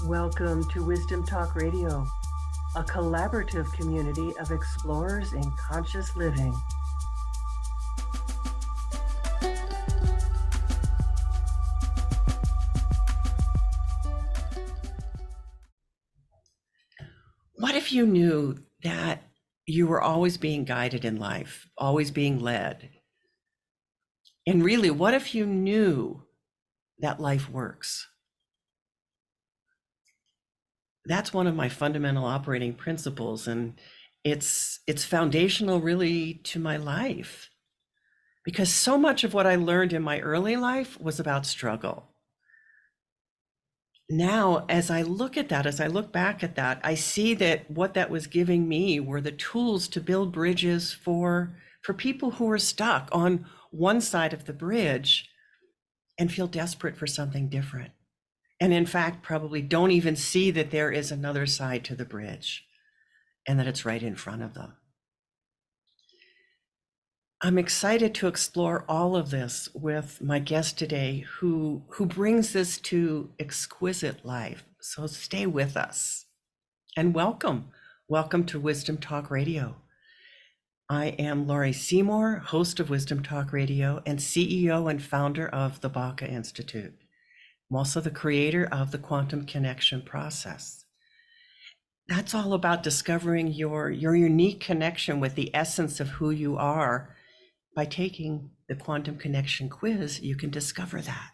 Welcome to Wisdom Talk Radio, a collaborative community of explorers in conscious living. What if you knew that you were always being guided in life, always being led? And really, what if you knew that life works? That's one of my fundamental operating principles, and it's foundational really to my life, because so much of what I learned in my early life was about struggle. Now, as I look at that, as I look back at that, I see that what that was giving me were the tools to build bridges for people who are stuck on one side of the bridge and feel desperate for something different. And in fact, probably don't even see that there is another side to the bridge and that it's right in front of them. I'm excited to explore all of this with my guest today, who brings this to exquisite life. So stay with us and welcome. Welcome to Wisdom Talk Radio. I am Laurie Seymour, host of Wisdom Talk Radio and CEO and founder of the Baca Institute. I'm also the creator of the Quantum Connection process. That's all about discovering your unique connection with the essence of who you are. By taking the Quantum Connection quiz, you can discover that.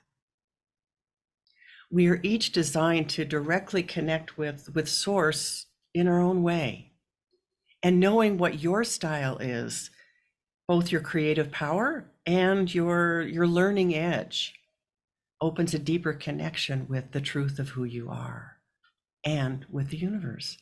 We are each designed to directly connect with Source in our own way. And knowing what your style is, both your creative power and your learning edge, opens a deeper connection with the truth of who you are and with the universe.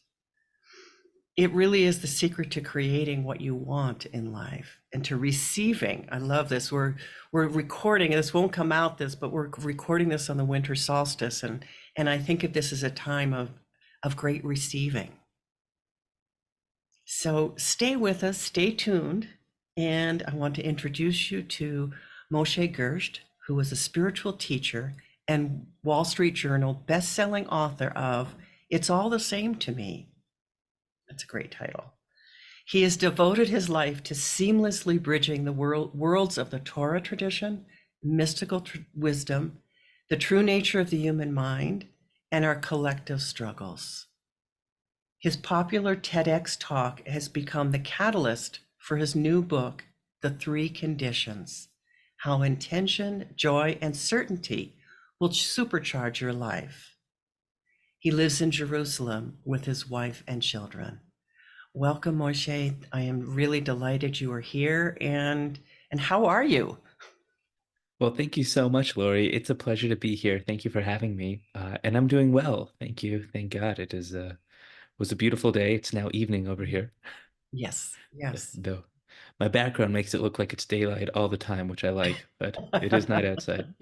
It really is the secret to creating what you want in life and to receiving. I love this. We're recording, this won't come out but we're recording this on the winter solstice. And I think of this as a time of great receiving. So stay with us, stay tuned. And I want to introduce you to Moshe Gersht, who is a spiritual teacher and Wall Street Journal bestselling author of It's All the Same to Me. That's a great title. He has devoted his life to seamlessly bridging the worlds of the Torah tradition, mystical wisdom, the true nature of the human mind, and our collective struggles. His popular TEDx talk has become the catalyst for his new book, The Three Conditions: How Intention, Joy, and Certainty Will Supercharge Your Life. He lives in Jerusalem with his wife and children. Welcome, Moshe. I am really delighted you are here. And how are you? Well, thank you so much, Laurie. It's a pleasure to be here. Thank you for having me. And I'm doing well. Thank you. Thank God. It was a beautiful day. It's now evening over here. Yes, yes. Though my background makes it look like it's daylight all the time, which I like, but it is night outside.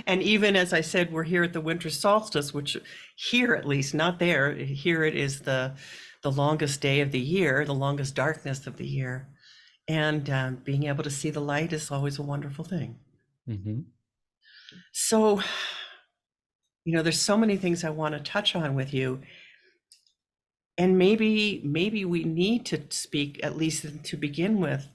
And even as I said, we're here at the winter solstice, which here at least, not there, here it is the longest day of the year, the longest darkness of the year. And being able to see the light is always a wonderful thing. Mm-hmm. So, there's so many things I want to touch on with you. And maybe we need to speak, at least to begin with,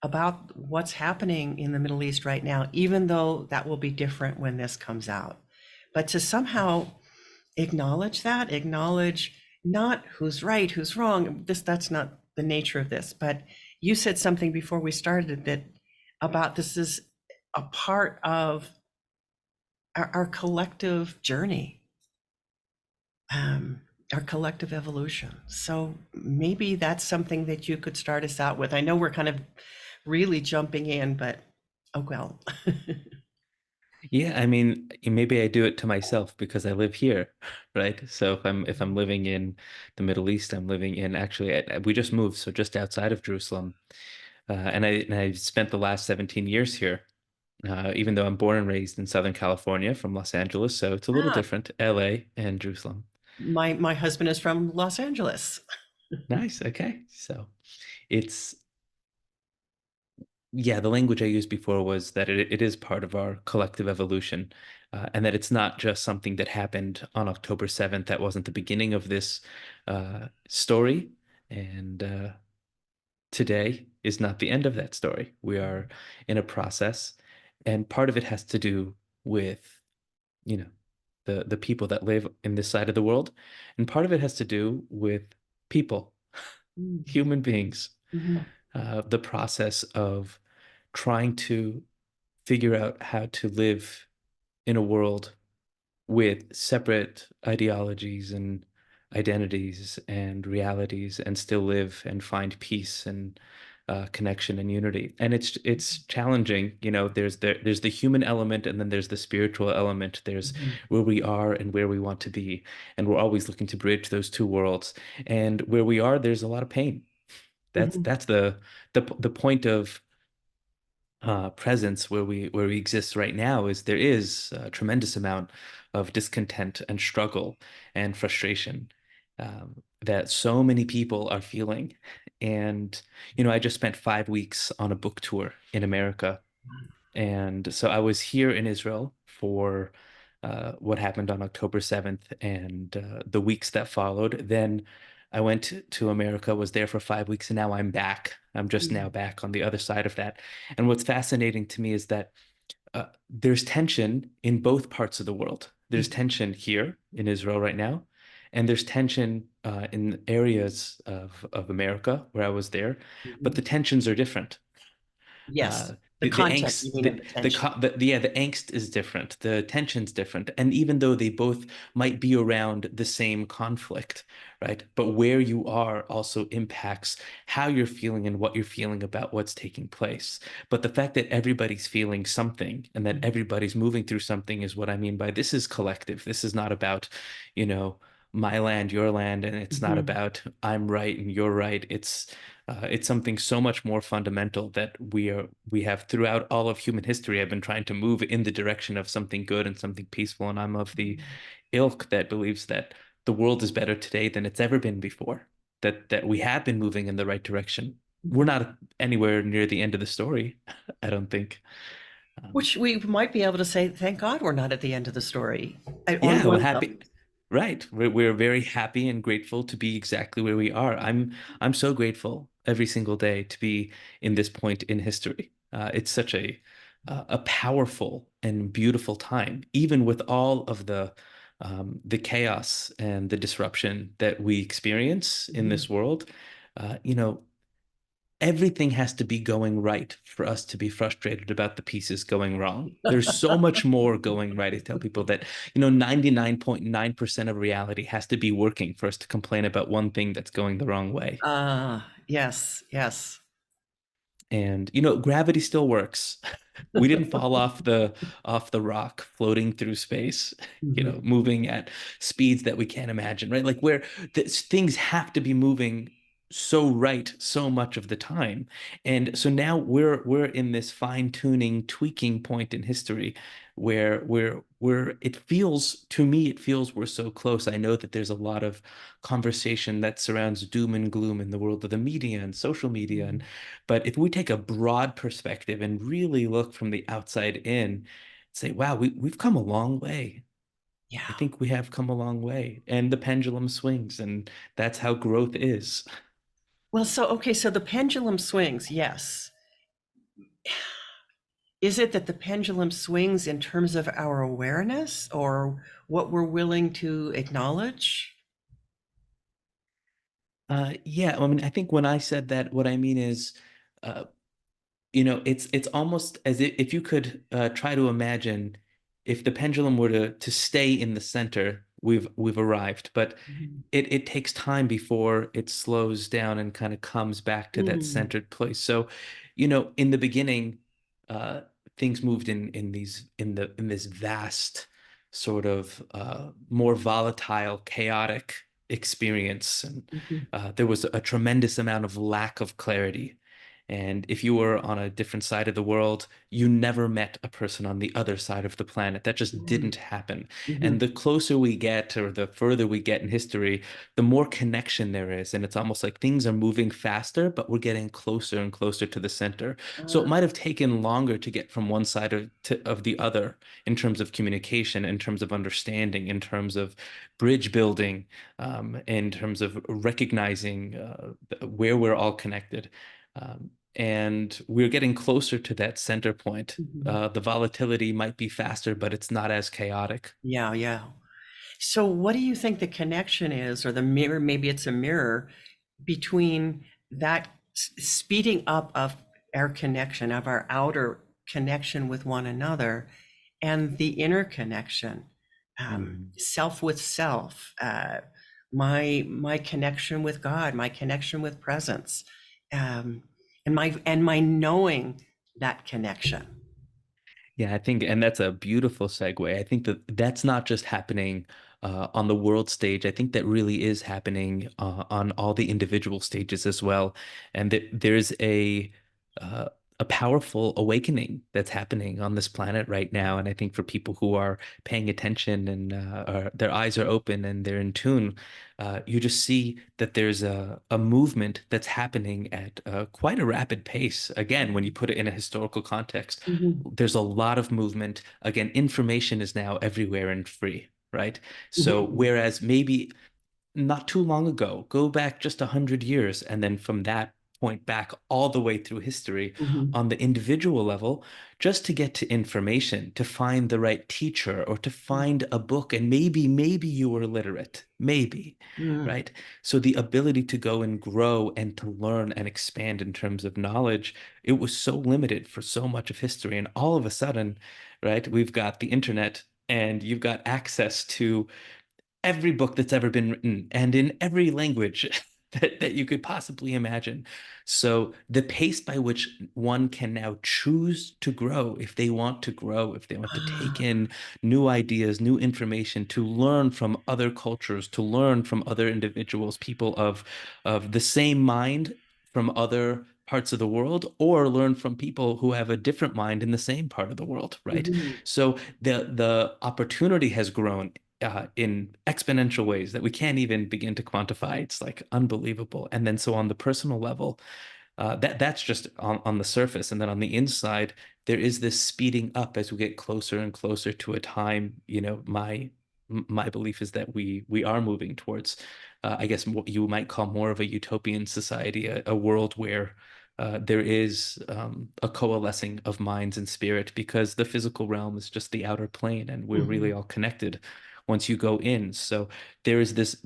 about what's happening in the Middle East right now, even though that will be different when this comes out. But to somehow acknowledge not who's right, who's wrong, that's not the nature of this. But you said something before we started that about this is a part of our collective journey, our collective evolution. So maybe that's something that you could start us out with. I know we're kind of really jumping in, but oh well. Yeah, I mean, maybe I do it to myself because I live here, right? So if I'm living in the Middle East, I'm living in actually we just moved, so just outside of Jerusalem, and I spent the last 17 years here. Even though I'm born and raised in Southern California from Los Angeles, so it's a little Ah, different, LA and Jerusalem. my husband is from Los Angeles. Nice. Okay. So it's yeah, the language I used before was that it is part of our collective evolution, and that it's not just something that happened on October 7th. That wasn't the beginning of this story, and today is not the end of that story. We are in a process, and part of it has to do with, you know, the people that live in this side of the world, and part of it has to do with people, Mhm. human beings, Mhm. the process of trying to figure out how to live in a world with separate ideologies and identities and realities and still live and find peace and connection and unity. And it's challenging. There's the human element and then there's the spiritual element. There's Mhm. where we are and where we want to be. And we're always looking to bridge those two worlds. And where we are, there's a lot of pain. Mhm. That's the point of presence where we exist right now is there is a tremendous amount of discontent and struggle and frustration that so many people are feeling. And I just spent 5 weeks on a book tour in America, and so I was here in Israel for what happened on October 7th and the weeks that followed. Then I went to America, was there for 5 weeks, and now I'm back. I'm just now Mhm. back on the other side of that. And what's fascinating to me is that there's tension in both parts of the world. There's Mhm. tension here in Israel right now, and there's tension in areas of America where I was there, but Mhm. the tensions are different. Yes, the The content, you angst mean, of the tension. the angst is different, the tension's different, and even though they both might be around the same conflict, right, but where you are also impacts how you're feeling and what you're feeling about what's taking place. But the fact that everybody's feeling something and that Mhm. everybody's moving through something is what I mean by this is collective. This is not about, you know my land, your land, and it's not Mhm. about I'm right and you're right. It's something so much more fundamental that we have throughout all of human history. I've been trying to move in the direction of something good and something peaceful, and I'm of the ilk that believes that the world is better today than it's ever been before. That we have been moving in the right direction. We're Mhm. not anywhere near the end of the story, I don't think. Um, Which we might be able to say, thank God we're not at the end of the story on yeah, we're one happy. level. Right. We're very happy and grateful to be exactly where we are. I'm so grateful every single day to be in this point in history. It's such a powerful and beautiful time, even with all of the chaos and the disruption that we experience in Mhm. this world. Uh, you know, everything has to be going right for us to be frustrated about the pieces going wrong. There's so much more going right. I tell people that, 99.9% of reality has to be working for us to complain about one thing that's going the wrong way. Yes, yes. And gravity still works. We didn't fall off the rock floating through space, Mhm. moving at speeds that we can't imagine, right? Like where things have to be moving so right so much of the time. And so now we're in this fine-tuning, tweaking point in history where it feels to me, it feels we're so close. I know that there's a lot of conversation that surrounds doom and gloom in the world of the media and social media, and but if we take a broad perspective and really look from the outside in, say, wow, we've come a long way. I Yeah. think we have come a long way. And the pendulum swings, and that's how growth is. Well, okay, so the pendulum swings, yes. Is it that the pendulum swings in terms of our awareness or what we're willing to acknowledge? Yeah, I mean, I think when I said that, what I mean is, uh, it's almost as if you could try to imagine if the pendulum were to stay in the center, we've arrived. But Mhm. it takes time before it slows down and kind of comes back to that Mm. centered place. So, in the beginning, uh, things moved in this vast sort of more volatile, chaotic experience, and Mhm. there was a tremendous amount of lack of clarity. And if you were on a different side of the world, you never met a person on the other side of the planet. That just Mhm. didn't happen. And Mhm. the closer we get, or the further we get in history, the more connection there is. And it's almost like things are moving faster, but we're getting closer and closer to the center. So it Uh, might have taken longer to get from one side of the other in terms of communication, in terms of understanding, in terms of bridge building, in terms of recognizing where we're all connected. And we're getting closer to that center point. mhm. The volatility might be faster, but it's not as chaotic. Yeah, yeah. So what do you think the connection is, or the mirror, maybe it's a mirror between that speeding up of our connection, of our outer connection with one another, and the inner connection, Mm. self with self, my connection with God, my connection with presence, um, and my knowing that connection. Yeah, I think, and that's a beautiful segue. I think that that's not just happening on the world stage. I think that really is happening on all the individual stages as well. And that there's uh, a powerful awakening that's happening on this planet right now. And I think for people who are paying attention and their eyes are open and they're in tune, you just see that there's a movement that's happening at quite a rapid pace. Again, when you put it in a historical context, Mhm. there's a lot of movement. Again, information is now everywhere and free, right? So Mhm. whereas maybe not too long ago, go back just 100 years, and then from that point back all the way through history Mhm. on the individual level, just to get to information, to find the right teacher or to find a book, and maybe you were literate, maybe, Mhm. right? So the ability to go and grow and to learn and expand in terms of knowledge, it was so limited for so much of history. And all of a sudden, right, we've got the internet and you've got access to every book that's ever been written and in every language that you could possibly imagine. So the pace by which one can now choose to grow, if they want to grow, if they want to take Ah. in new ideas, new information, to learn from other cultures, to learn from other individuals, people of the same mind from other parts of the world, or learn from people who have a different mind in the same part of the world, right? Mhm. So the opportunity has grown in exponential ways that we can't even begin to quantify. It's like unbelievable. And then so on the personal level, that's just on the surface. And then on the inside, there is this speeding up as we get closer and closer to a time. My belief is that we are moving towards, I guess, what you might call more of a utopian society, a world where there is a coalescing of minds and spirit, because the physical realm is just the outer plane, and we're really Mhm. all connected once you go in. So there is this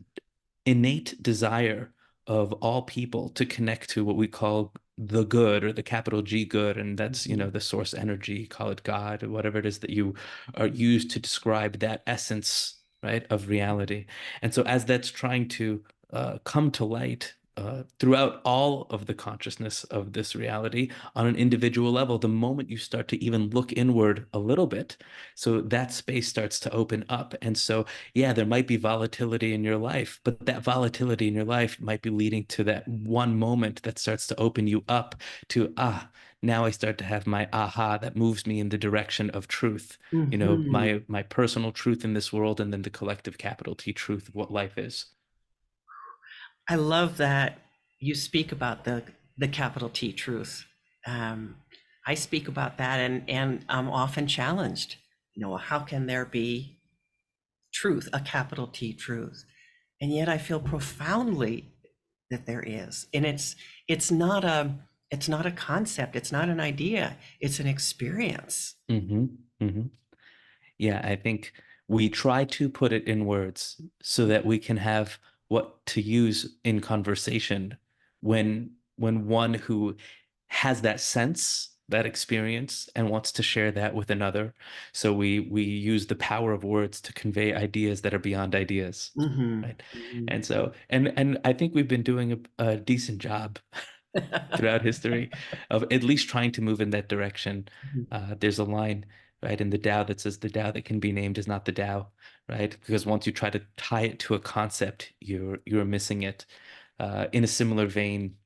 innate desire of all people to connect to what we call the good, or the capital G good. And that's, Mhm. the source energy, call it God, or whatever it is that you are used to describe that essence, right, of reality. And so as that's trying to come to light throughout all of the consciousness of this reality on an individual level, the moment you start to even look inward a little bit, so that space starts to open up. And so yeah, there might be volatility in your life, but that volatility in your life might be leading to that one moment that starts to open you up to, now I start to have my aha that moves me in the direction of truth, Mhm. my personal truth in this world, and then the collective capital T truth of what life is. I love that you speak about the capital T truth. Um, I speak about that, and I'm often challenged. How can there be truth, a capital T truth? And yet I feel profoundly that there is. And it's not a concept, it's not an idea, it's an experience. Hmm. Hmm. Yeah, I think we try to put it in words so that we can have what to use in conversation when one who has that sense, that experience, and wants to share that with another. So we use the power of words to convey ideas that are beyond ideas, Mhm. right? Mhm. And so and I think we've been doing a decent job throughout history of at least trying to move in that direction. There's a line, right, in the Tao that says the Tao that can be named is not the Tao, right? Because once you try to tie it to a concept, you're missing it. In a similar vein,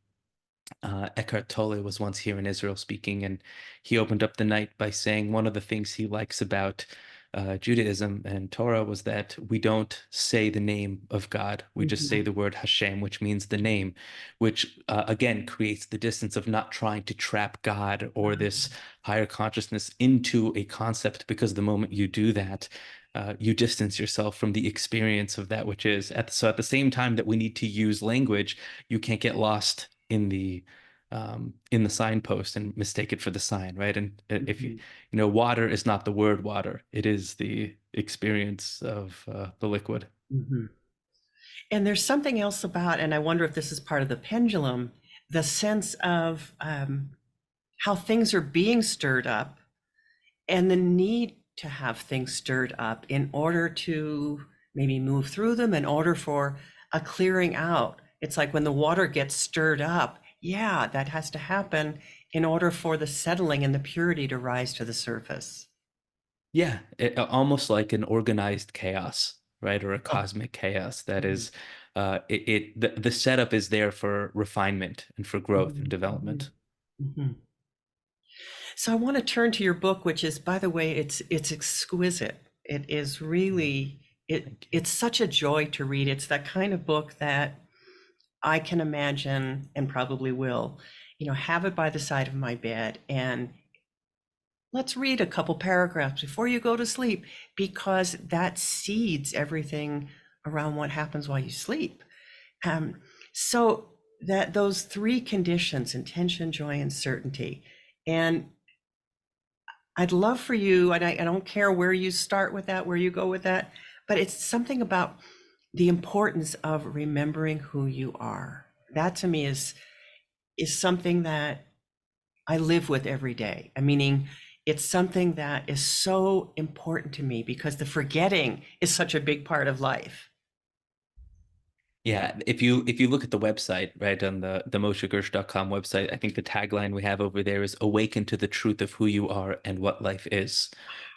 Eckhart Tolle was once here in Israel speaking, and he opened up the night by saying one of the things he likes about Judaism and Torah was that we don't say the name of God. We just say Mhm. the word Hashem, which means the name, which again creates the distance of not trying to trap God or this higher consciousness into a concept, because the moment you do that, you distance yourself from the experience of that which is. So at the same time that we need to use language, you can't get lost in the signpost and mistake it for the sign, right? And if you Mhm. you know, water is not the word water; it is the experience of the liquid. Mhm. And there's something else about, and I wonder if this is part of the pendulum, the sense of how things are being stirred up and the need to have things stirred up in order to maybe move through them, in order for a clearing out. It's like when the water gets stirred up, yeah, that has to happen in order for the settling and the purity to rise to the surface. Yeah, almost like an organized chaos, right? Or a Oh, cosmic chaos that mhm, is, the setup is there for refinement and for growth and mhm, mhm, development. mhm. So I want to turn to your book, which is, by the way, it's exquisite. It is Mm, really thank you. it's such a joy to read. It's that kind of book that I can imagine and probably will, have it by the side of my bed and let's read a couple paragraphs before you go to sleep because that seeds everything around what happens while you sleep. Um, so that those three conditions, intention, joy, and certainty. And I'd love for you, and I don't care where you start with that, where you go with that, but it's something about the importance of remembering who you are. That to me is something that I live with every day. I meaning it's something that is so important to me because the forgetting is such a big part of life. Yeah, if you look at the website, right, on the MosheGersht.com website, I think the tagline we have over there is "Awaken to the truth of who you are and what life is,"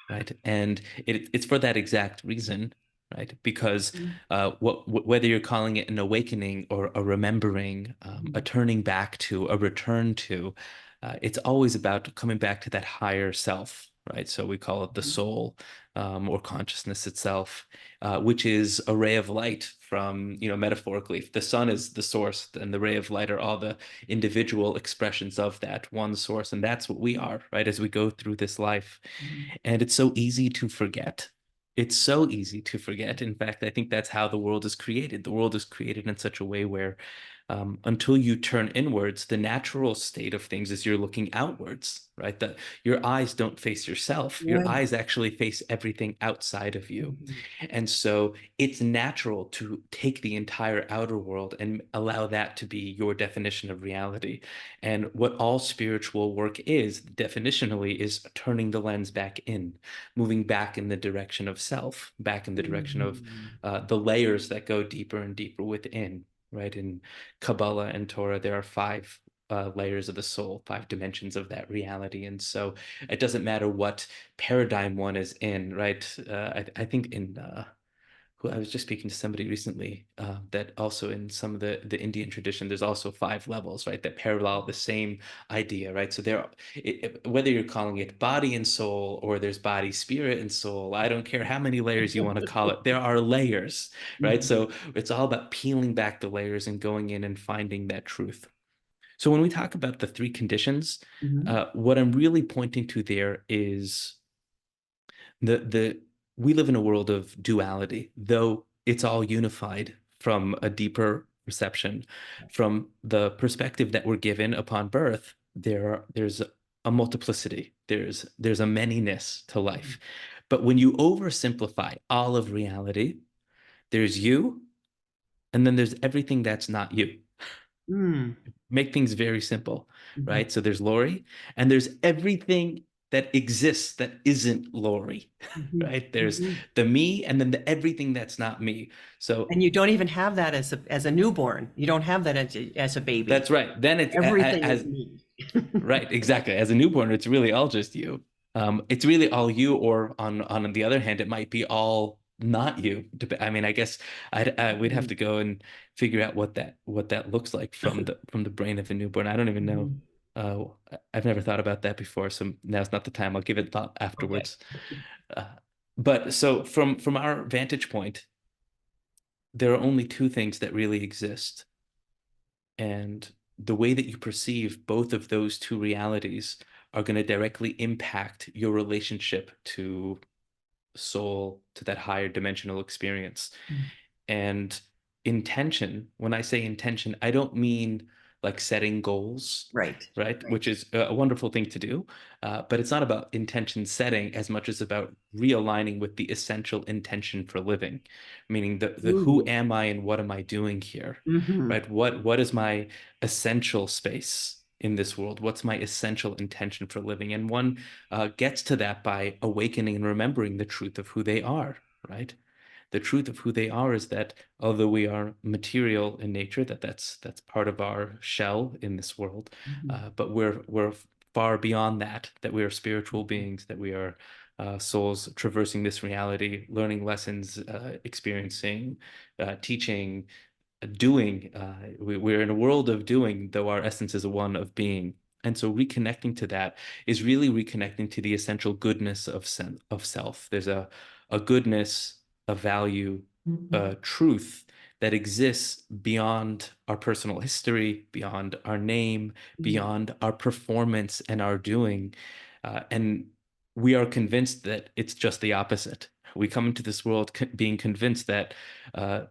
right? And it's for that exact reason, right? Because Mhm. whether you're calling it an awakening or a remembering, a turning back to, a return to, it's always about coming back to that higher self, right? So we call it the soul, or consciousness itself, which is a ray of light from, metaphorically, the sun is the source and the ray of light are all the individual expressions of that one source. And that's what we are, right? As we go through this life. Mhm. And it's so easy to forget. It's so easy to forget. In fact, I think that's how the world is created. The world is created in such a way where, until you turn inwards, the natural state of things is you're looking outwards, right? That your eyes don't face yourself. Your Right. eyes actually face everything outside of you. Mhm. And so it's natural to take the entire outer world and allow that to be your definition of reality. And what all spiritual work is, definitionally, is turning the lens back in, moving back in the direction of self, back in the direction of Mhm. the layers that go deeper and deeper within, right? In Kabbalah and Torah, there are five layers of the soul, five dimensions of that reality. And so it doesn't matter what paradigm one is in, right? I think in who I was just speaking to somebody recently, that also in some of the Indian tradition, there's also five levels, right, that parallel the same idea, right? So whether you're calling it body and soul, or there's body, spirit, and soul, I don't care how many layers you want to call it. There are layers, right? Mhm. So it's all about peeling back the layers and going in and finding that truth. So when we talk about the three conditions, Mhm. what I'm really pointing to there is the we live in a world of duality, though it's all unified from a deeper perception. From the perspective that we're given upon birth, there's a multiplicity, there's a manyness to life. But when you oversimplify all of reality, there's you, and then there's everything that's not you. Mm. Make things very simple, Mhm. right? So there's Laurie, and there's everything that exists that isn't Laurie, Mhm. right? There's Mhm. the me, and then the everything that's not me. So And you don't even have that as a newborn. You don't have that as a that's baby. right. Then it's Everything is as me. right, exactly. As a newborn, it's really all just you. It's really all you, or on the other hand, it might be all not you. I mean, I guess we'd have Mhm. to go and figure out what that looks like from the brain of a newborn. I don't even know. Mhm. Uh, I've never thought about that before, so now's not the time. I'll give it thought Okay. afterwards. Uh, but so from our vantage point, there are only two things that really exist, and the way that you perceive both of those two realities are going to directly impact your relationship to soul, to that higher dimensional experience. Mm. And intention, when I say intention, I don't mean like setting goals, Right. right? Right. Which is a wonderful thing to do. But it's not about intention setting as much as about realigning with the essential intention for living, meaning the who Ooh. am I and what am I doing here, Hmm. right? What is my essential space in this world? What's my essential intention for living? And one gets to that by awakening and remembering the truth of who they are, right? The truth of who they are is that although we are material in nature, that's part of our shell in this world, Hmm. but we're far beyond that. That we are spiritual beings. That we are souls traversing this reality, learning lessons, experiencing, teaching, doing. We're in a world of doing, though our essence is one of being. And so reconnecting to that is really reconnecting to the essential goodness of self. There's a goodness, a value, Hmm. a truth that exists beyond our personal history, beyond our name, beyond our performance and our doing. And we are convinced that it's just the opposite. We come into this world being convinced that uh,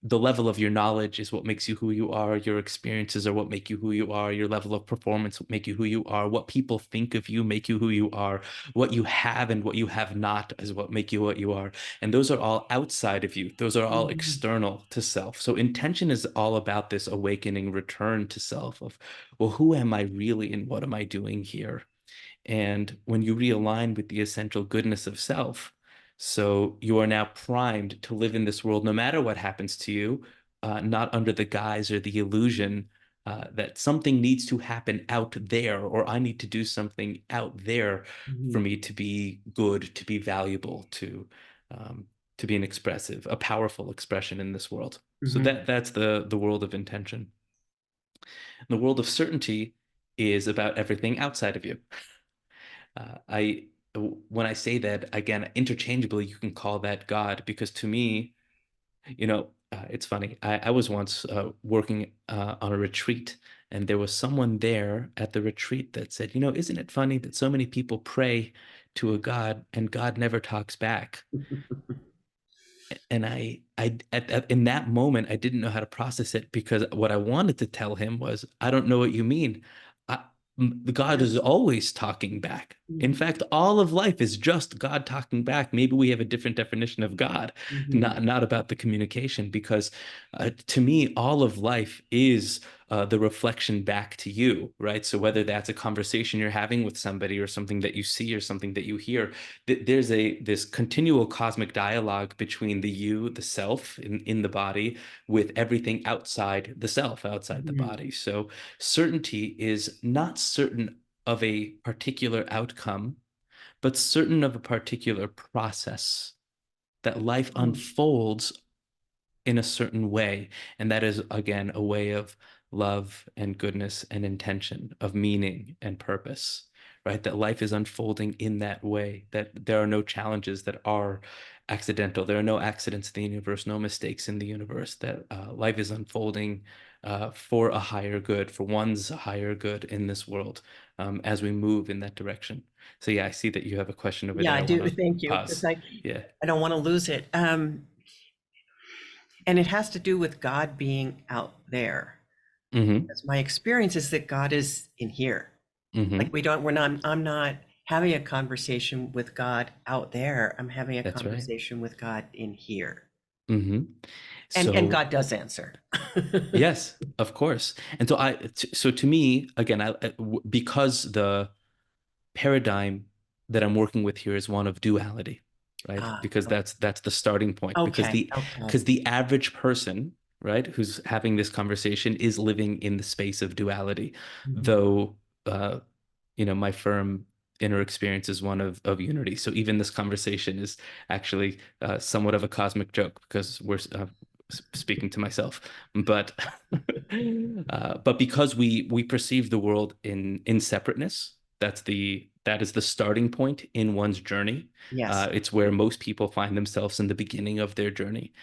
the level of your knowledge is what makes you who you are. Your experiences are what make you who you are. Your level of performance will make you who you are. What people think of you make you who you are. What you have and what you have not is what make you what you are. And those are all outside of you. Those are all Hmm. external to self. So intention is all about this awakening return to self of, well, who am I really and what am I doing here? And when you realign with the essential goodness of self, so you are now primed to live in this world no matter what happens to you, not under the guise or the illusion that something needs to happen out there, or I need to do something out there for Hmm. me to be good, to be valuable, um, to be an expressive, a powerful expression in this world. So Hmm. that's the world of intention. The world of certainty is about everything outside of you. I when I say that again, interchangeably, you can call that God because to me, it's funny. I was once working on a retreat, and there was someone there at the retreat that said, isn't it funny that so many people pray to a God and God never talks back? And in that moment, I didn't know how to process it because what I wanted to tell him was, I don't know what you mean. I, the God is Yes. always talking back. In Hmm. fact, all of life is just God talking back. Maybe we have a different definition of God, Hmm. not about the communication, because to me, all of life is the reflection back to you, right? So whether that's a conversation you're having with somebody or something that you see or something that you hear, there's this continual cosmic dialogue between the you, the self in the body, with everything outside the self, outside the Hmm. body. So certainty is not certain of a particular outcome, but certain of a particular process that life unfolds in a certain way. And that is, again, a way of love and goodness and intention, of meaning and purpose, right? That life is unfolding in that way, that there are no challenges that are accidental. There are no accidents in the universe, no mistakes in the universe, that life is unfolding for a higher good, for one's higher good in this world as we move in that direction. So, yeah, I see that you have a question over Yeah, there. I I want do. to Thank you, because pause. Yeah. I don't want to lose it. And it has to do with God being out there. Mm-hmm. As my experience is that God is in here. Like Mm-hmm. I'm not having a conversation with God out there. I'm having a That's right. conversation with God in here. Hmm. And So God does answer. yes, of course. And so so to me, again, because the paradigm that I'm working with here is one of duality, right? Ah, Because that's the starting point. okay, okay. Because the average person, right, who's having this conversation is living in the space of duality, Mhm. though, uh, my firm inner experience is one of unity. So even this conversation is actually somewhat of a cosmic joke because we're speaking to myself, but but because we perceive the world in separateness, that is the starting point in one's journey. Yes. It's where most people find themselves in the beginning of their journey.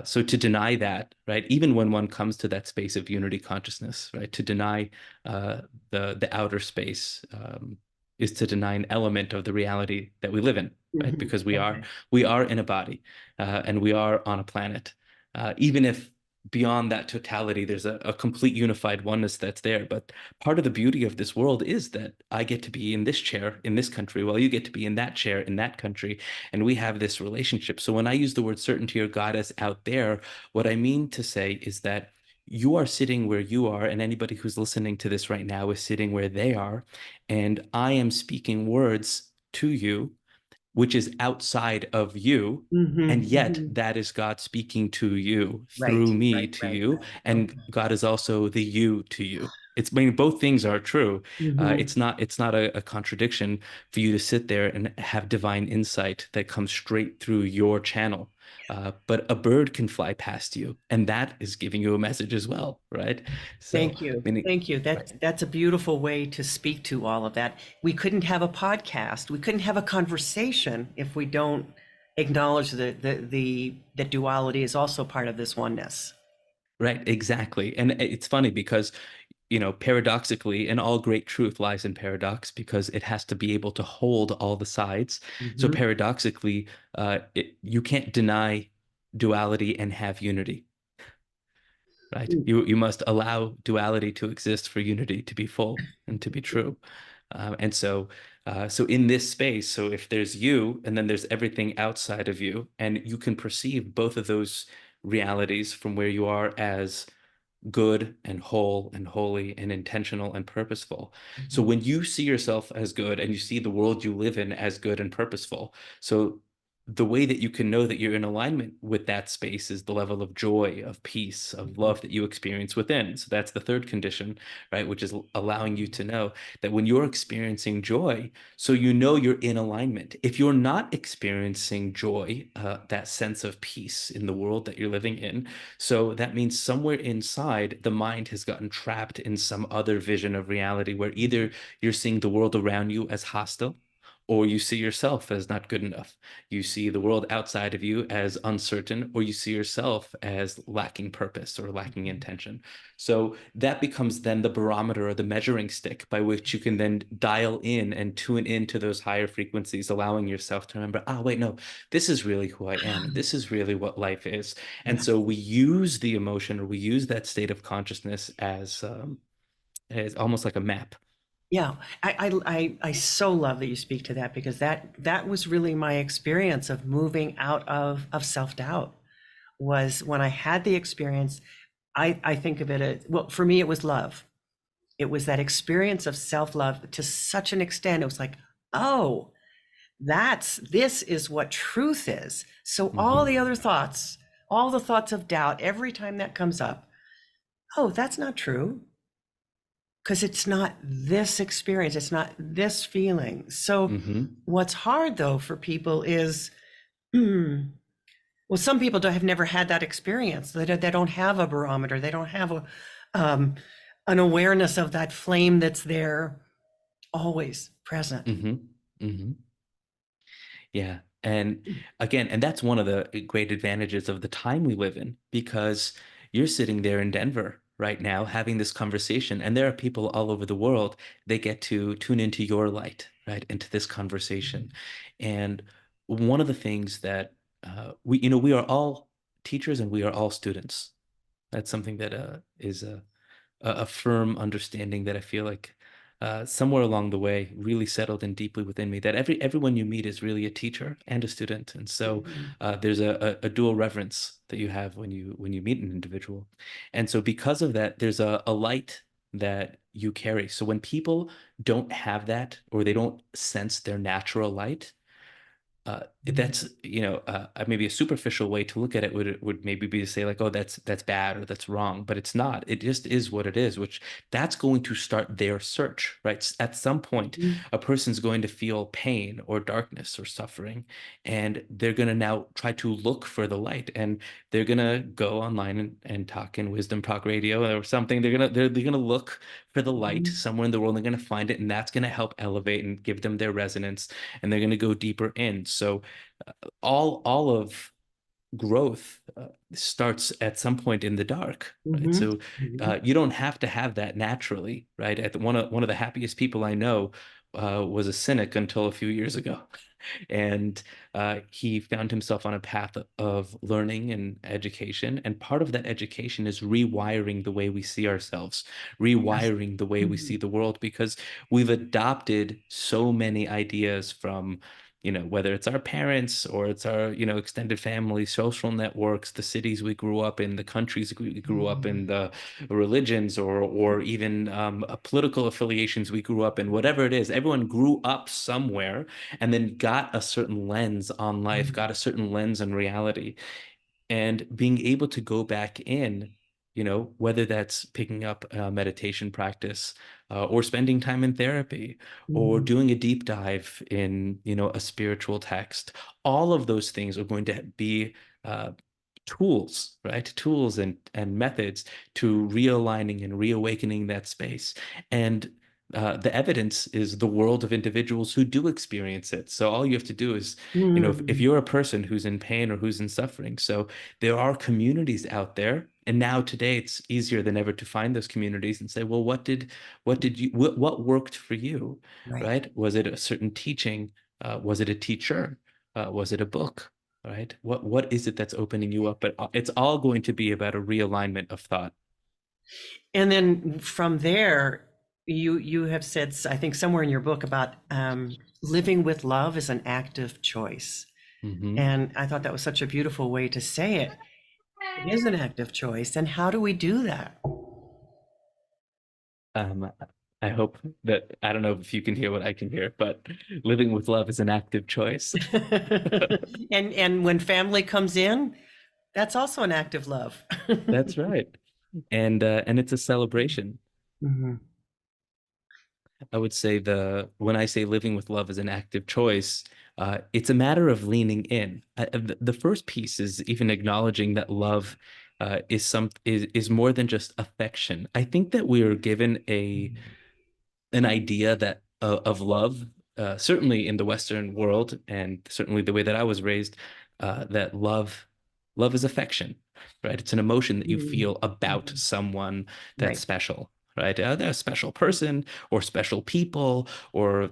So to deny that, right, even when one comes to that space of unity consciousness, right, to deny the outer space is to deny an element of the reality that we live in, right? Mhm. Because Okay. we are in a body, and we are on a planet. Even if beyond that totality, there's a complete unified oneness that's there. But part of the beauty of this world is that I get to be in this chair in this country, while you get to be in that chair in that country, and we have this relationship. So when I use the word certainty or goddess out there, what I mean to say is that you are sitting where you are, and anybody who's listening to this right now is sitting where they are. And I am speaking words to you which is outside of you. And Hmm. yet Hmm. that is God speaking to you Right, through me right, to right, you. right. And Okay. God is also the you to you. It's, I mean, both things are true. Hmm. It's not a contradiction for you to sit there and have divine insight that comes straight through your channel. But a bird can fly past you, and that is giving you a message as well, right? So, Thank you. meaning, Thank you. right. That's a beautiful way to speak to all of that. We couldn't have a podcast. We couldn't have a conversation if we don't acknowledge the duality is also part of this oneness. Right, exactly. And it's funny because, paradoxically, and all great truth lies in paradox because it has to be able to hold all the sides. So Hmm. paradoxically, you can't deny duality and have unity, right? You must allow duality to exist for unity to be full and to be true. So in this space, so if there's you and then there's everything outside of you, and you can perceive both of those realities from where you are as good and whole and holy and intentional and purposeful. So Hmm. when you see yourself as good and you see the world you live in as good and purposeful, so the way that you can know that you're in alignment with that space is the level of joy, of peace, of love that you experience within. So that's the third condition, right? Which is allowing you to know that when you're experiencing joy, so you know you're in alignment. If you're not experiencing joy, that sense of peace in the world that you're living in, so that means somewhere inside, the mind has gotten trapped in some other vision of reality where either you're seeing the world around you as hostile, or you see yourself as not good enough. You see the world outside of you as uncertain, or you see yourself as lacking purpose or lacking intention. So that becomes then the barometer or the measuring stick by which you can then dial in and tune into those higher frequencies, allowing yourself to remember, wait, no, this is really who I am, and this is really what life is. And Yeah. so we use the emotion or we use that state of consciousness as almost like a map. Yeah, I so love that you speak to that because that was really my experience of moving out of self-doubt was when I had the experience. I think of it as, well, for me, it was love. It was that experience of self-love to such an extent. It was like, oh, this is what truth is. So all Hmm. the other thoughts, all the thoughts of doubt, every time that comes up, oh, that's not true because it's not this experience, it's not this feeling. So Hmm. what's hard though for people is, hmm, well, some people have never had that experience. They don't have a barometer. They don't have um, an awareness of that flame that's there, always present. Hmm. Hmm. Yeah. And again, and that's one of the great advantages of the time we live in, because you're sitting there in Denver right now having this conversation, and there are people all over the world. They get to tune into your light, right, into this conversation. And one of the things that we are all teachers and we are all students. That's something that is a firm understanding that I feel like somewhere along the way really settled in deeply within me, that everyone you meet is really a teacher and a student. And so Mhm. there's a dual reverence that you have when you meet an individual. And so because of that, there's a light that you carry. So when people don't have that or they don't sense their natural light, That's, maybe a superficial way to look at it would maybe be to say like, oh, that's bad or that's wrong, but it's not. It just is what it is, which that's going to start their search, right? At some point, Mhm. a person's going to feel pain or darkness or suffering, and they're going to now try to look for the light, and they're going to go online and talk in Wisdom Talk Radio or something. They're gonna look for the light Mhm. somewhere in the world. They're going to find it, and that's going to help elevate and give them their resonance, and they're going to go deeper in. So all of growth starts at some point in the dark, right? Mhm. So Mhm. you don't have to have that naturally, right? One of the happiest people I know was a cynic until a few years ago, and he found himself on a path of learning and education. And part of that education is rewiring the way we see ourselves, Yes. rewiring the way we see Mhm. the world, because we've adopted so many ideas from, whether it's our parents or it's our, extended family, social networks, the cities we grew up in, the countries we grew up in, Mhm. the religions or even political affiliations we grew up in, whatever it is. Everyone grew up somewhere and then got a certain lens on life, got a certain lens on reality, and being able to go back in, whether that's picking up a meditation practice, or spending time in therapy, or Mhm. doing a deep dive in, a spiritual text. All of those things are going to be uh, tools, right? Tools and methods to realigning and reawakening that space. And the evidence is the world of individuals who do experience it. So all you have to do is, if Mhm. you're a person who's in pain or who's in suffering, so there are communities out there. And now today it's easier than ever to find those communities and say, well, what worked for you, Right. right? Was it a certain teaching? Was it a teacher? Was it a book? Right? What is it that's opening you up? But it's all going to be about a realignment of thought. And then from there, you have said, I think somewhere in your book about living with love is an active choice. Hmm. And I thought that was such a beautiful way to say it. It is an active choice. And how do we do that? Um, I hope that I don't know if you can hear what I can hear, but living with love is an active choice. And when family comes in, that's also an act of love. That's right. And it's a celebration. Mhm. I would say when I say living with love is an active choice, it's a matter of leaning in. The first piece is even acknowledging that love is more than just affection. I think that we are given an idea that of love, certainly in the Western world, and certainly the way that I was raised, that love is affection, right? It's an emotion that you Mhm. feel about Mhm. someone that's Right. special, right? They're a special person or special people, or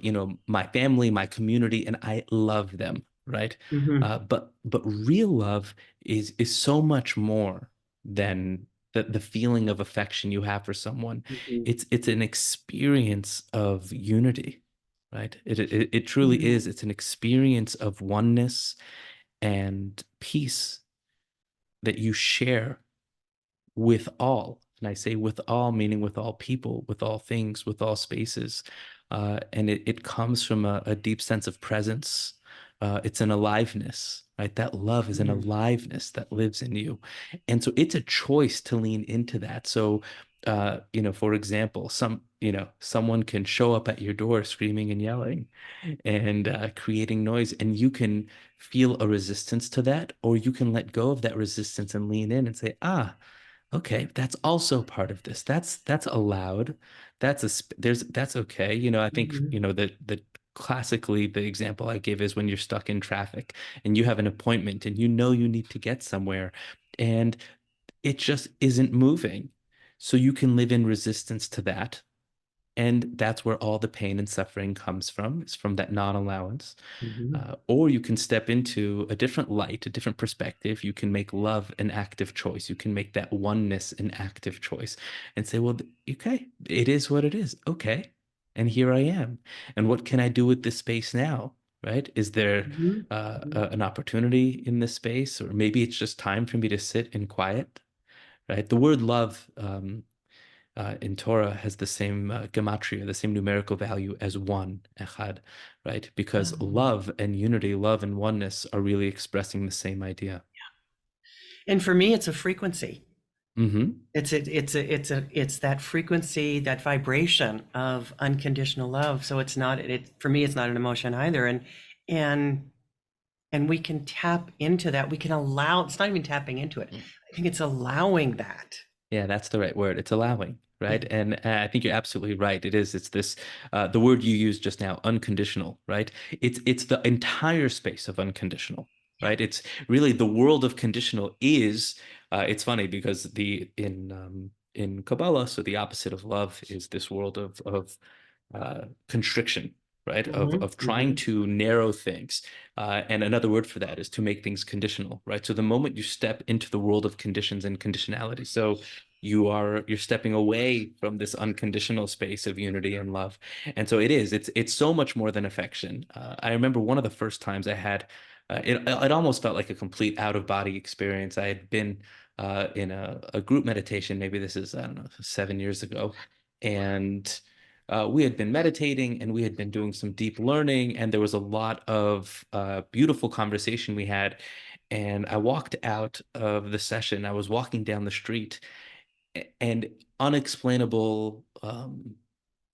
my family, my community, and I love them, right? Mhm. But real love is so much more than the feeling of affection you have for someone. Mhm. It's an experience of unity, right? It truly Mhm. is. It's an experience of oneness and peace that you share with all. And I say with all, meaning with all people, with all things, with all spaces. And it comes from a deep sense of presence. It's an aliveness, right? That love is an Mhm. aliveness that lives in you. And so it's a choice to lean into that. So, for example, someone can show up at your door screaming and yelling and creating noise, and you can feel a resistance to that, or you can let go of that resistance and lean in and say, okay, that's also part of this. That's allowed. That's okay. I think, Mhm. the classically the example I give is when you're stuck in traffic and you have an appointment and you need to get somewhere and it just isn't moving. So you can live in resistance to that. And that's where all the pain and suffering comes from, is from that non-allowance. Mhm. Or you can step into a different light, a different perspective. You can make love an active choice. You can make that oneness an active choice and say, well, okay, it is what it is. Okay. And here I am. And what can I do with this space now? Right? Is there Mhm. Mhm. an opportunity in this space? Or maybe it's just time for me to sit in quiet, right? The word love, in Torah has the same gematria, the same numerical value as one, echad, right? Because Um, love and unity, love and oneness are really expressing the same idea. and for me, it's a frequency. Hmm. It's that frequency, that vibration of unconditional love. So it's not it for me, it's not an emotion either. And and we can tap into that. We can allow, it's not even tapping into it. I think it's allowing that. Yeah, that's the right word. It's allowing, Yeah. right? And I think you're absolutely right. It is. It's this the word you used just now, unconditional, right? It's the entire space of unconditional, Yeah. right? It's really the world of conditional is. It's funny because the in Kabbalah, so the opposite of love is this world of constriction, right? Hmm. Of trying Hmm. to narrow things. And another word for that is to make things conditional, right? So the moment you step into the world of conditions and conditionality, so you're stepping away from this unconditional space of unity and love. And so it's so much more than affection. I remember one of the first times I had it almost felt like a complete out of body experience. I had been in a group meditation, maybe this is, I don't know, 7 years ago. And we had been meditating and we had been doing some deep learning, and there was a lot of beautiful conversation we had. And I walked out of the session. I was walking down the street, and unexplainable,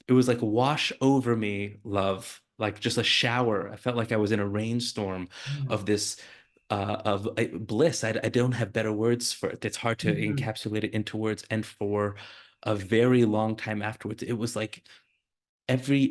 it was like a wash over me love, like just a shower. I felt like I was in a rainstorm of this of bliss. I don't have better words for it. It's hard to Hmm. encapsulate it into words. And for a very long time afterwards, it was like every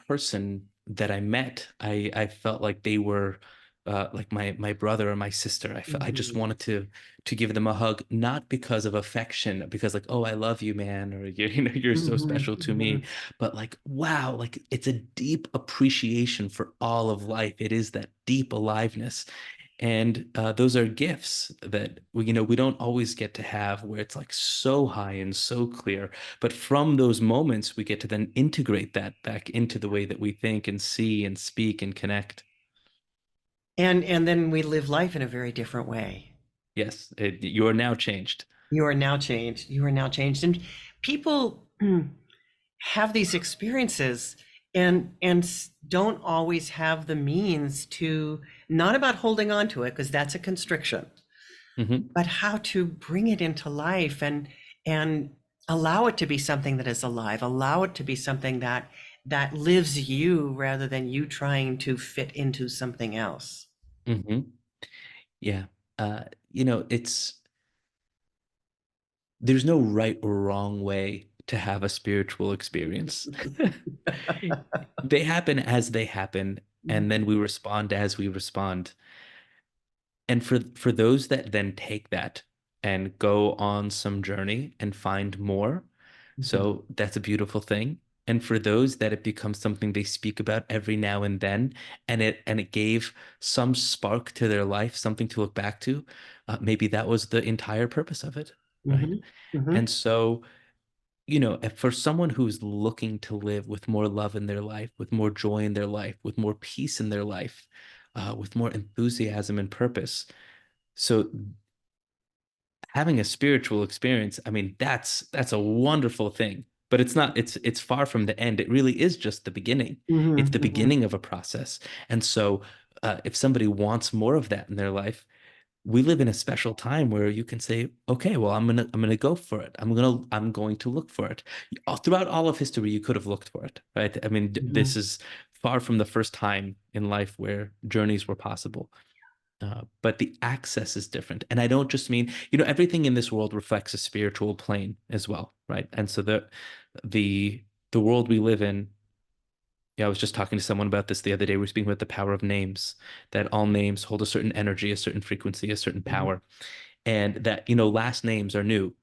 person that I met, I felt like they were like my brother or my sister. I just Hmm. wanted to give them a hug, not because of affection, because like, oh, I love you, man, or you're so Hmm. special to Hmm. me, but like, wow, like it's a deep appreciation for all of life. It is that deep aliveness. And those are gifts that we don't always get to have, where it's like so high and so clear. But from those moments, we get to then integrate that back into the way that we think and see and speak and connect. And then we live life in a very different way. Yes, you are now changed. You are now changed. You are now changed. And people have these experiences and don't always have the means to, not about holding on to it because that's a constriction, Hmm. but how to bring it into life and allow it to be something that is alive, allow it to be something that lives you rather than you trying to fit into something else. Hmm. Yeah. Uh, it's there's no right or wrong way to have a spiritual experience. They happen as they happen, and then we respond as we respond. And for those that then take that and go on some journey and find more, Mhm. so that's a beautiful thing. And for those that it becomes something they speak about every now and then, and it gave some spark to their life, something to look back to, maybe that was the entire purpose of it, right? Mhm. Mhm. And so, if for someone who's looking to live with more love in their life, with more joy in their life, with more peace in their life, with more enthusiasm and purpose, so having a spiritual experience, I mean, that's a wonderful thing. But it's far from the end. It really is just the beginning. It's Mhm. the Mhm. beginning of a process. And so if somebody wants more of that in their life, we live in a special time where you can say, okay, well, I'm gonna go for it. I'm going to look for it. Throughout all of history, you could have looked for it, right? I mean, this Mhm. is far from the first time in life where journeys were possible. But the access is different. And I don't just mean, everything in this world reflects a spiritual plane as well, right? And so the the world we live in, yeah, I was just talking to someone about this the other day. We are speaking about the power of names, that all names hold a certain energy, a certain frequency, a certain Mhm. power. And that, last names are new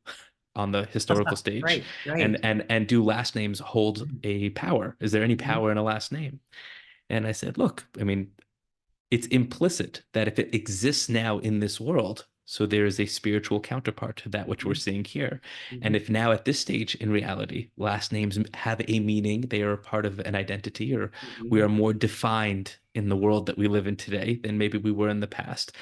on the historical stage. Right, And right. and do last names hold a power? Is there any Mhm. power in a last name? And I said, look, I mean, it's implicit that if it exists now in this world, So there is a spiritual counterpart to that which we're Mhm. seeing here. And Mhm. if now at this stage in reality, last names have a meaning, they are a part of an identity, or we are Mhm. more defined in the world that we live in today than maybe we were in the past.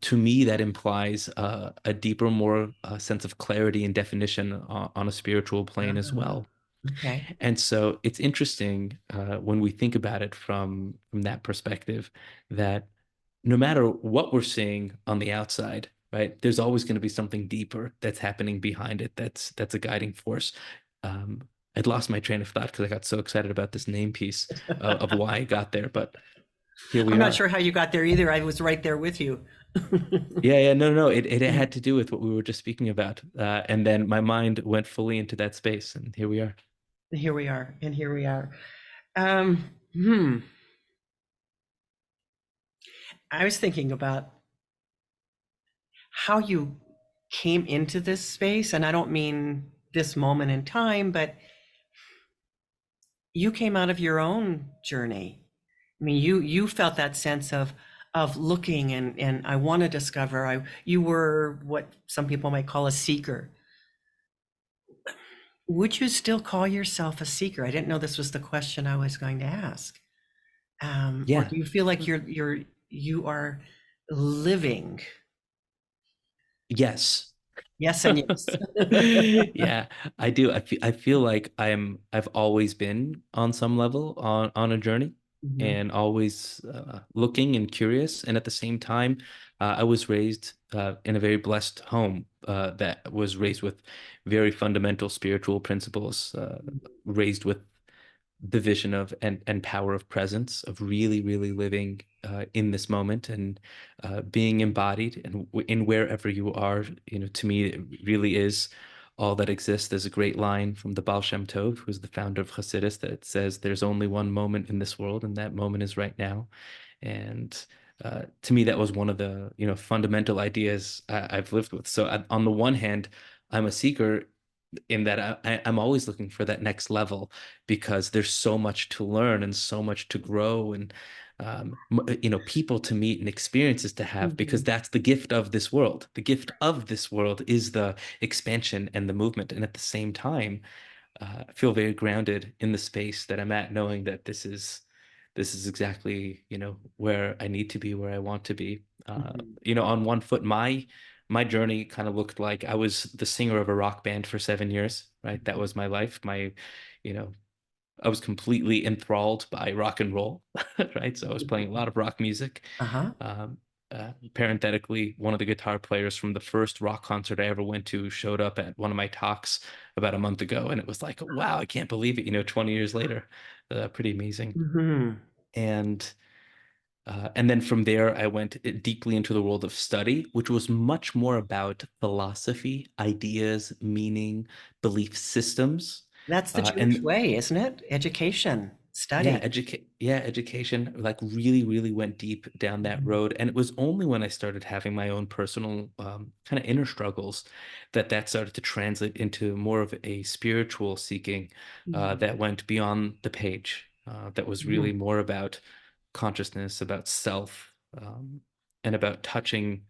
To me, that implies a deeper, more sense of clarity and definition on a spiritual plane as Ah, well. okay. And so it's interesting when we think about it from that perspective that no matter what we're seeing on the outside, right, there's always going to be something deeper that's happening behind it. That's a guiding force. Um, I'd lost my train of thought because I got so excited about this name piece of why I got there, but here we I'm not are. sure how you got there either. I was right there with you. Yeah, yeah, no, no, it had to do with what we were just speaking about, and then my mind went fully into that space, and here we are. Here we are, and here we are. Um, hmm. I was thinking about how you came into this space, and I don't mean this moment in time, but you came out of your own journey. I mean, you felt that sense of looking and I want to discover. You were what some people might call a seeker. Would you still call yourself a seeker? I didn't know this was the question I was going to ask. Or Yeah. do you feel like you are living? Yes. Yes and yes. Yeah, I do. I feel like I've always been on some level on a journey Mhm. and always looking and curious. And at the same time, I was raised in a very blessed home that was raised with very fundamental spiritual principles, raised with the vision of and power of presence, of really, really living in this moment and being embodied and in wherever you are. To me, it really is all that exists. There's a great line from the Baal Shem Tov, who's the founder of Hasidus, that says, "There's only one moment in this world, and that moment is right now." And to me, that was one of the fundamental ideas I've lived with. So on the one hand, I'm a seeker in that I'm always looking for that next level because there's so much to learn and so much to grow and people to meet and experiences to have, because Mhm. that's the gift of this world. The gift of this world is the expansion and the movement. And at the same time, I feel very grounded in the space that I'm at, knowing that this is exactly, where I need to be, where I want to be. Mhm. On one foot, my journey kind of looked like I was the singer of a rock band for 7 years, right? That was my life. You know, I was completely enthralled by rock and roll, right? So I was playing a lot of rock music. Uh-huh. Um, Parenthetically, one of the guitar players from the first rock concert I ever went to showed up at one of my talks about a month ago, and it was like, wow, I can't believe it. 20 years later, pretty amazing. Mhm. And and then from there, I went deeply into the world of study, which was much more about philosophy, ideas, meaning, belief systems. That's the Jewish And way, isn't it? Education, study. education, like, really, really went deep down that Mhm. road. And it was only when I started having my own personal kind of inner struggles that started to translate into more of a spiritual seeking Mhm. that went beyond the page, that was really Mhm. more about consciousness, about self, and about touching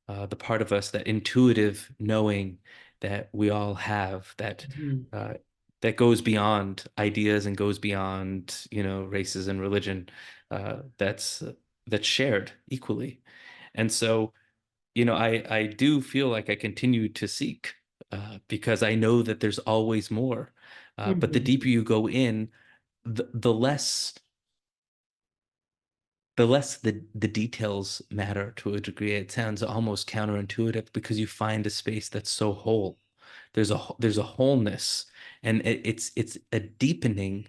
the part of us, that intuitive knowing that we all have, Mhm. uh, that goes beyond ideas and goes beyond, races and religion, that's shared equally. And so, I do feel like I continue to seek because I know that there's always more. But the deeper Mhm. you go in, the less the details matter to a degree. It sounds almost counterintuitive because you find a space that's so whole. There's a wholeness, and it's a deepening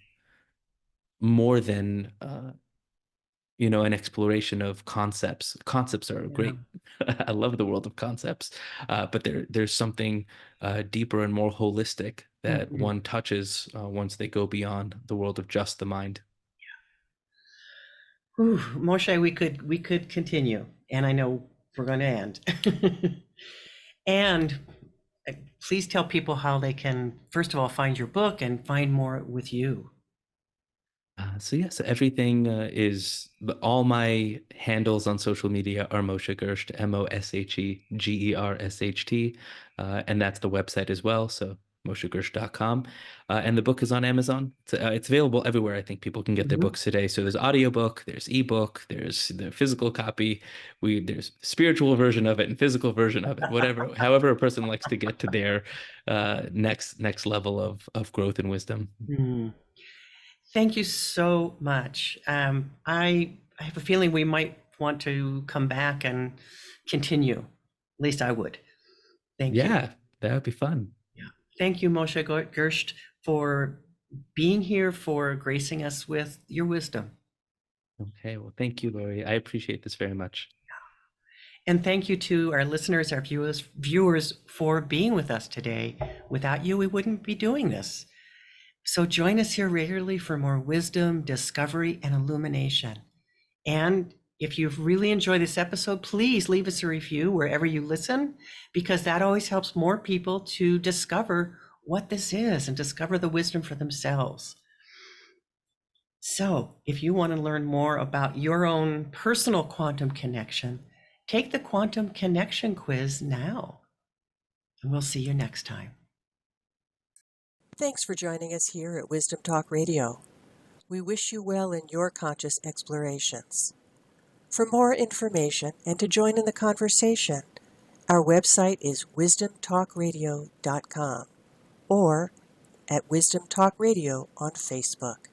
more than an exploration of concepts. Concepts are Yeah. great. I love the world of concepts, but there's something deeper and more holistic that Mhm. one touches once they go beyond the world of just the mind. Whew, Moshe, we could continue, and I know we're going to end. And please tell people how they can, first of all, find your book and find more with you. So everything all my handles on social media are Moshe Gersht, MosheGersht, and that's the website as well. So moshegersht.com. And the book is on Amazon. It's available everywhere. I think people can get their Mhm. books today. So there's audiobook, there's ebook, there's the physical copy. There's spiritual version of it and physical version of it. However a person likes to get to their next level of growth and wisdom. Mm. Thank you so much. I have a feeling we might want to come back and continue. At least I would. Thank you. Yeah, that would be fun. Yeah. Thank you, Moshe Gersht, for being here, for gracing us with your wisdom. Okay, well, thank you, Laurie. I appreciate this very much. And thank you to our listeners, our viewers for being with us today. Without you, we wouldn't be doing this. So join us here regularly for more wisdom, discovery, and illumination. And if you've really enjoyed this episode, please leave us a review wherever you listen, because that always helps more people to discover what this is and discover the wisdom for themselves. So if you want to learn more about your own personal quantum connection, take the quantum connection quiz now. And we'll see you next time. Thanks for joining us here at Wisdom Talk Radio. We wish you well in your conscious explorations. For more information and to join in the conversation, our website is wisdomtalkradio.com or at Wisdom Talk Radio on Facebook.